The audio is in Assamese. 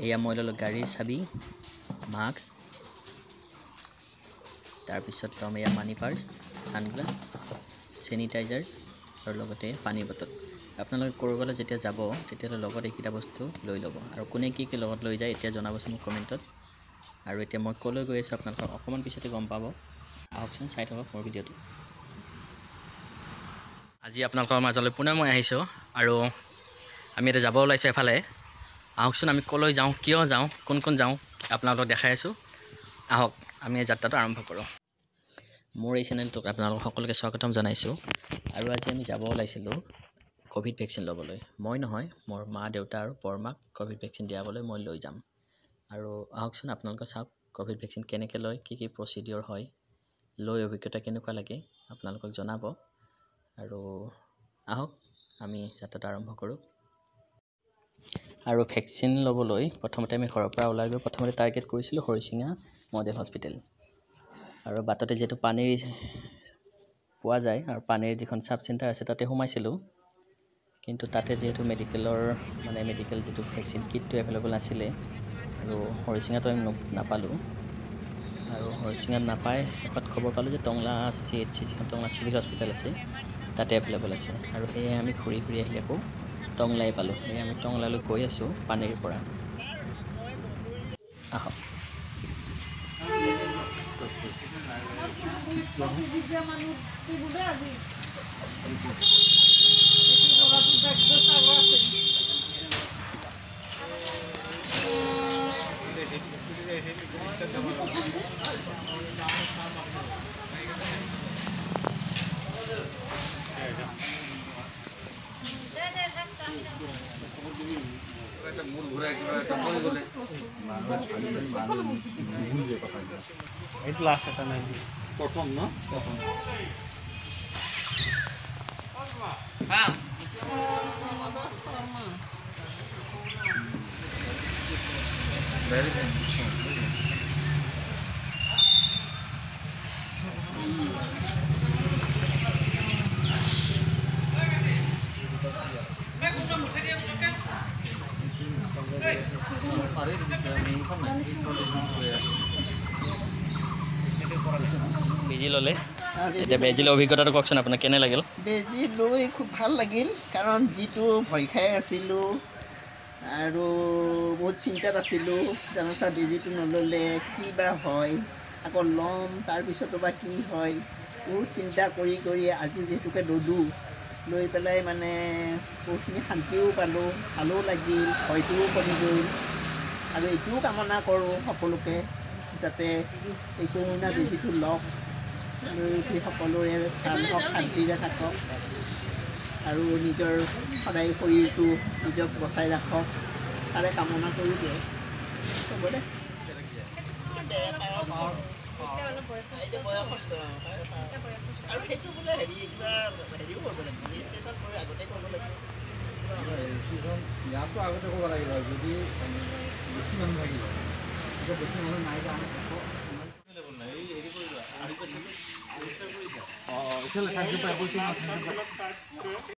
এয়া মই ল'লোঁ গাড়ীৰ চাবি, মাস্ক, তাৰপিছত ল'ম এয়া মানি পাৰ্চ, ছানগ্লাছ, চেনিটাইজাৰ আৰু লগতে পানীৰ বটল। আপোনালোকে ক'ৰবালৈ যেতিয়া যাব তেতিয়াহ'লে লগত এইকেইটা বস্তু লৈ ল'ব। আৰু কোনে কি কি লগত লৈ যায় এতিয়া জনাবচোন মোক কমেণ্টত। আৰু এতিয়া মই ক'লৈ গৈ আছোঁ আপোনালোকক অকণমান পিছতে গম পাব। আহকচোন চাই থাকক মোৰ ভিডিঅ'টো। আজি আপোনালোকৰ মাজলৈ পুনৰ মই আহিছোঁ আৰু আমি এতিয়া যাব ওলাইছোঁ এফালে। আহকচোন আমি ক'লৈ যাওঁ, কিয় যাওঁ, কোন কোন যাওঁ আপোনালোকক দেখাই আছোঁ। আহক আমি এই যাত্ৰাটো আৰম্ভ কৰোঁ। মোৰ এই চেনেলটোক আপোনালোকক সকলোকে স্বাগতম জনাইছোঁ। আৰু আজি আমি যাব ওলাইছিলোঁ ক'ভিড ভেকচিন ল'বলৈ। মই নহয়, মোৰ মা দেউতা আৰু বৰমাক ক'ভিড ভেকচিন দিয়াবলৈ মই লৈ যাম। আৰু আহকচোন আপোনালোকে চাওক ক'ভিড ভেকচিন কেনেকৈ লয়, কি কি প্ৰচিডিঅ'ৰ হয়, লৈ অভিজ্ঞতা কেনেকুৱা লাগে আপোনালোকক জনাব। আৰু আহক আমি যাত্ৰাটো আৰম্ভ কৰোঁ। আৰু ভেকচিন ল'বলৈ প্ৰথমতে আমি ঘৰৰ পৰা ওলাই গৈ প্ৰথমতে টাৰ্গেট কৰিছিলোঁ হৰিচিঙা মডেল হস্পিটেল। আৰু বাটতে যিহেতু পানীৰ পোৱা যায় আৰু পানীৰ যিখন চাব চেণ্টাৰ আছে তাতে সোমাইছিলোঁ। কিন্তু তাতে যিহেতু মেডিকেল যিটো ভেকচিন কিটটো এভেইলেবল নাছিলে আৰু হৰিচিঙাটো আমি নাপালোঁ। আৰু হৰিচিঙাত নাপাই শেষত খবৰ পালোঁ যে টংলা CHC যিখন টংলা চিভিল হস্পিটেল আছে তাতে এভেইলেবল আছে। আৰু সেয়ে আমি ঘূৰি আহি আকৌ টংলাই পালোঁ। সেয়ে আমি টংলালৈ গৈ আছোঁ পানীৰ পৰা। আহক। প্ৰথম ন বেজি ল'লে এতিয়া বেজি লোৱা অভিজ্ঞতাটো কওকচোন আপোনাৰ কেনে লাগিল? বেজি লৈ খুব ভাল লাগিল, কাৰণ যিটো ভয় খাই আছিলোঁ আৰু বহুত চিন্তাত আছিলোঁ জানোচা বেজিটো নল'লে কি বা হয়, আকৌ ল'ম তাৰপিছতো বা কি হয়, বহুত চিন্তা কৰি আজি যিহেতুকে ল'লোঁ, লৈ পেলাই মানে বহুতখিনি শান্তিও পালোঁ, ভালো লাগিল, ভয়টোও কমি গ'ল। আৰু এইটোও কামনা কৰোঁ সকলোকে যাতে এই কৰোণা বেজিটো লওক, লৈ উঠি সকলোৰে ভাল হওক, শান্তিৰে থাকক আৰু নিজৰ সদায় শৰীৰটো নিজক বচাই ৰাখক তাৰে কামনা কৰোঁ দিয়ে চবৰে। আৰু সেইটো বোলে হেৰিও কৰিব লাগিব, ৰেজিষ্ট্ৰেশ্যন কৰি আগতে কৰিব লাগিব। ইয়াতো আগতে ক'ব লাগিব, যদি বেছি মানুহ থাকিব বেছি মানুহ নাই এতিয়া